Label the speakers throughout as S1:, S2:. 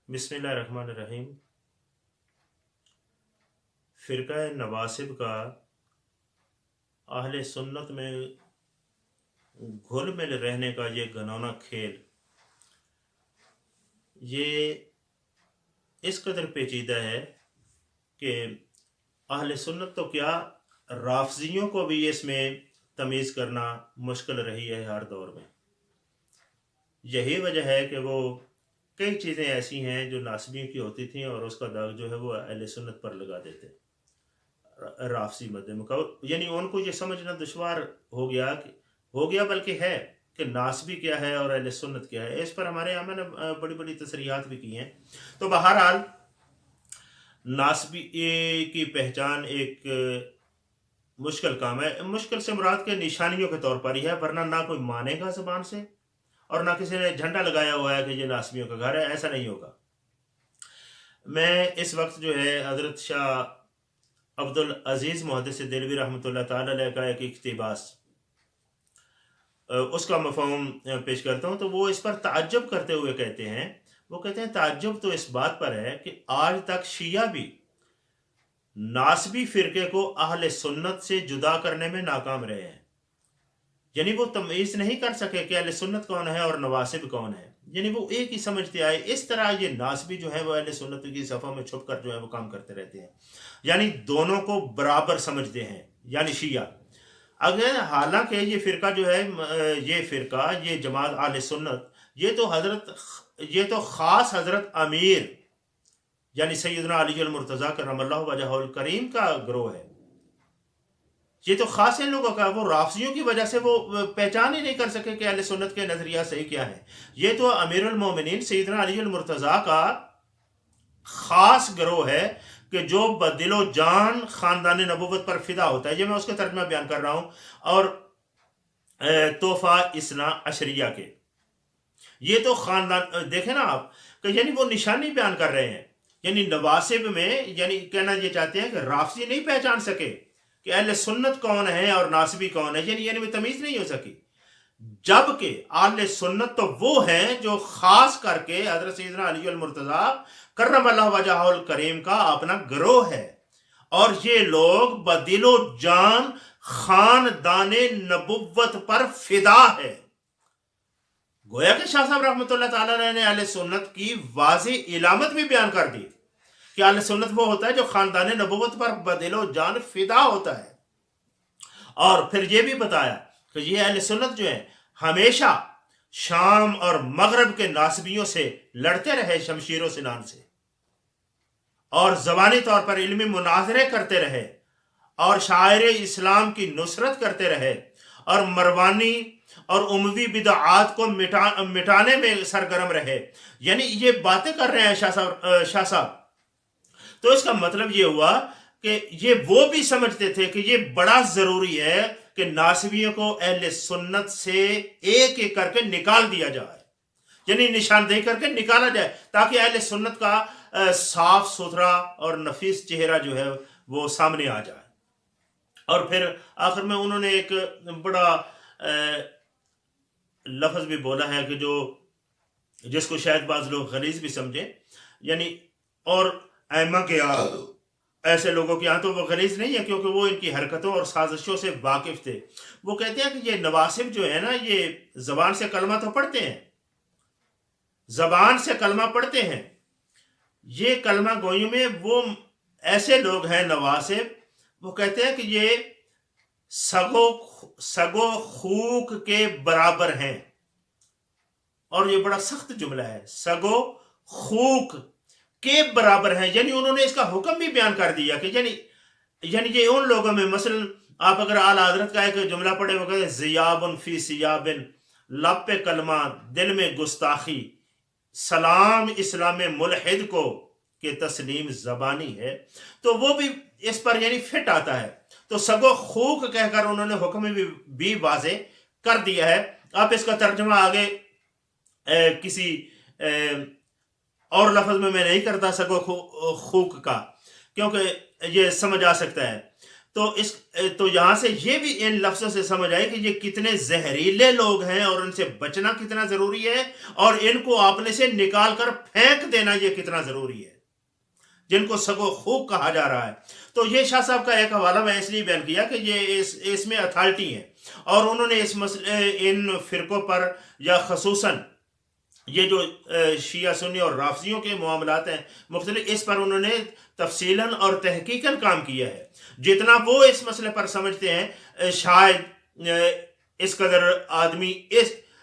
S1: बिस्मिल्लाहिर्रहमानिर्रहीम। फ़िरक़ा नवासिब का अहले सुन्नत में घुल मिल रहने का ये घिनौना खेल, ये इस कदर पेचीदा है कि अहले सुन्नत तो क्या, राफ़ज़ियों को भी इसमें तमीज़ करना मुश्किल रही है हर दौर में। यही वजह है कि वो कई चीज़ें ऐसी हैं जो नासबियों की होती थीं और उसका दाग जो है वो अहले सुन्नत पर लगा देते राफ़ज़ी मज़हब का। यानी उनको ये समझना दुश्वार हो गया बल्कि है कि नासबी क्या है और अहले सुन्नत क्या है। इस पर हमारे यहाँ मैंने बड़ी बड़ी तसरीहात भी की हैं। तो बहरहाल नासबी की पहचान एक मुश्किल काम है। मुश्किल से मुराद के निशानियों के तौर पर ही है, वरना ना कोई मानेगा ज़बान से और ना किसी ने झंडा लगाया हुआ है कि ये नासबियों का घर है, ऐसा नहीं होगा। मैं इस वक्त जो है हज़रत शाह अब्दुल अजीज़ मुहद्दिस देलवी रहमतुल्लाह ताला अलैह का एक इक़्तिबास, उसका मफ़हूम पेश करता हूँ। तो वो इस पर ताज्जुब करते हुए कहते हैं, वो कहते हैं ताज्जुब तो इस बात पर है कि आज तक शिया भी नासबी फ़िरके को अहले सुन्नत से जुदा करने में नाकाम रहे हैं। यानी वो तमीज़ नहीं कर सके कि अहले सुन्नत कौन है और नवासिब कौन है। यानी वो एक ही समझते आए। इस तरह ये नासबी जो है वो अहले सुन्नत की सफ़ों में छुप कर जो है वो काम करते रहते हैं, यानी दोनों को बराबर समझते हैं, यानी शिया। अगर हालांकि ये फ़िरका जो है, ये फ़िरका, ये जमात अहले सुन्नत, ये तो ख़ास हज़रत अमीर यानी सैयदना अली अल मुर्तज़ा करमल्लाहु वजहुल करीम का गिरोह है। ये तो खास इन लोगों का, वो राफ़ज़ियों की वजह से वो पहचान ही नहीं कर सके कि अहले सुन्नत के नज़रिया सही क्या है। ये तो अमीरुल मोमिनीन सैयदना अली अल मुर्तज़ा का खास गिरोह है कि जो बदिलो जान ख़ानदान नबूवत पर फ़िदा होता है। ये मैं उसका तर्जुमा बयान कर रहा हूँ। और तोहफ़ा इस्ना अशरिया के, ये तो ख़ानदान देखें ना आप, कि यानी वो निशानी बयान कर रहे हैं। यानी नवासिब में, यानी कहना ये चाहते हैं कि राफ़ज़ी नहीं पहचान सके कि अहले सुन्नत कौन है और नासबी कौन है, यानी में तमीज़ नहीं हो सकी। जबकि अहले सुन्नत तो वो हैं जो खास करके हज़रत सैयदना अली अल मुर्तज़ा करमल्लाहु वजहुल करीम का अपना गिरोह है। और ये लोग बदिलो जान खानदाने नबुव्वत पर फिदा है। गोया कि शाह साहब रहमतुल्लाह ताला ने अहले सुन्नत की वाज़ी इलामत भी बयान कर दी कि अहले सुन्नत वो होता है जो खानदाने नबुव्वत पर बदिलो जान फिदा होता है। और फिर ये भी बताया कि ये अहले सुन्नत जो है हमेशा शाम और मगरब के नासबियों से लड़ते रहे शमशीरों सिनान से, और ज़बानी तौर पर इल्मी मुनाज़रे करते रहे और शायर इस्लाम की नुसरत करते रहे और मरवानी और उमवी बिदआत को मिटाने में सरगर्म रहे। यानी ये बातें कर रहे हैं शाह साहब। तो इसका मतलब ये हुआ कि ये वो भी समझते थे कि ये बड़ा ज़रूरी है कि नासबियों को अहले सुन्नत से एक एक करके निकाल दिया जाए, यानी निशानदेही करके निकाला जाए, ताकि अहले सुन्नत का साफ सुथरा और नफीस चेहरा जो है वो सामने आ जाए। और फिर आखिर में उन्होंने एक बड़ा लफ्ज़ भी बोला है कि जिसको शायद बाज़ लोग गलीज़ भी समझे, यानी और ऐमा के ऐसे लोगों के यहाँ तो वो गलीज़ नहीं है, क्योंकि वो इनकी हरकतों और साजिशों से वाकिफ़ थे। वो कहते हैं कि ये नवासिब जो है ना, ये ज़बान से कलमा तो पढ़ते हैं, ज़बान से कलमा पढ़ते हैं। ये कलमा गोइयों में वो ऐसे लोग हैं नवासिब, वो कहते हैं कि ये सगो खूक के बराबर हैं। और ये बड़ा सख्त जुमला है, सगो खूक के बराबर हैं। यानी उन्होंने इसका हुक्म भी बयान कर दिया कि यानी ये उन लोगों में, मसलन आप अगर आला हज़रत का एक जुमला पढ़े, वो कहते हैं ज़ियाबुन फी सियाबिन, लब पे कलमा दिल में गुस्ताखी, सलाम इस्लाम मुलहिद को कि तस्लीम ज़बानी है। तो वो भी इस पर यानी फिट आता है। तो सगो खूक कहकर उन्होंने हुक्म भी वाज़े कर दिया है। आप इसका तर्जुमा आगे किसी और लफ्ज़ में मैं नहीं करता सगो खूक का, क्योंकि ये समझ आ सकता है। تو یہاں سے یہ بھی ان لفظوں سے سمجھ آئے کہ یہ کتنے زہریلے لوگ ہیں اور ان سے بچنا کتنا ضروری ہے، اور ان کو اپنے سے نکال کر پھینک دینا یہ کتنا ضروری ہے، جن کو سگو خوب کہا جا رہا ہے۔ تو یہ شاہ صاحب کا ایک حوالہ میں اس لیے بیان کیا کہ یہ اس میں اتھارٹی ہے، اور انہوں نے اس مسئلے ان فرقوں پر، یا خصوصاً یہ جو شیعہ سنی اور رافضیوں کے معاملات ہیں مختلف، اس پر انہوں نے تفصیلاً اور تحقیقاً کام کیا ہے۔ جتنا وہ اس مسئلے پر سمجھتے ہیں شاید اس قدر آدمی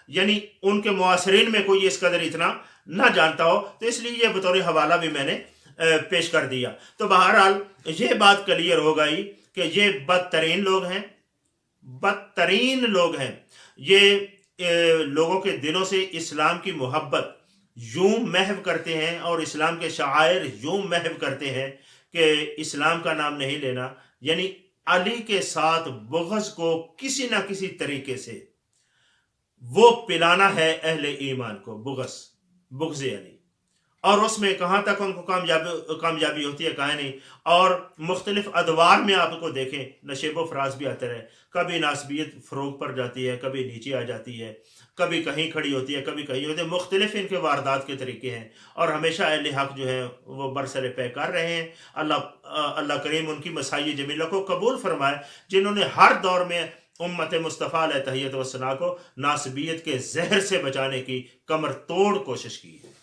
S1: یعنی ان کے معاصرین میں کوئی اس قدر اتنا نہ جانتا ہو، تو اس لیے یہ بطور حوالہ بھی میں نے پیش کر دیا۔ تو بہرحال یہ بات کلیئر ہو گئی کہ یہ بدترین لوگ ہیں، بدترین لوگ ہیں۔ یہ لوگوں کے دلوں سے اسلام کی محبت یوں محو کرتے ہیں، اور اسلام کے شعائر یوں محو کرتے ہیں کہ اسلام کا نام نہیں لینا، یعنی علی کے ساتھ بغض کو کسی نہ کسی طریقے سے وہ پلانا ہے اہل ایمان کو، بغض علی، اور اس میں کہاں تک ان کو کامیابی ہوتی ہے کہاں نہیں۔ اور مختلف ادوار میں آپ کو دیکھیں نشیب و فراز بھی آتے رہے، کبھی ناسبیت فروغ پر جاتی ہے، کبھی نیچے آ جاتی ہے، کبھی کہیں کھڑی ہوتی ہے، کبھی کہیں ہوتی ہے، مختلف ان کے واردات کے طریقے ہیں، اور ہمیشہ اہل حق جو ہیں وہ برسر پیکار رہے ہیں۔ اللہ کریم ان کی مساعی جمیلہ کو قبول فرمائے، جنہوں نے ہر دور میں امت مصطفیٰ علیہ تحیت و ثنا کو ناسبیت کے زہر سے بچانے کی کمر توڑ کوشش کی ہے۔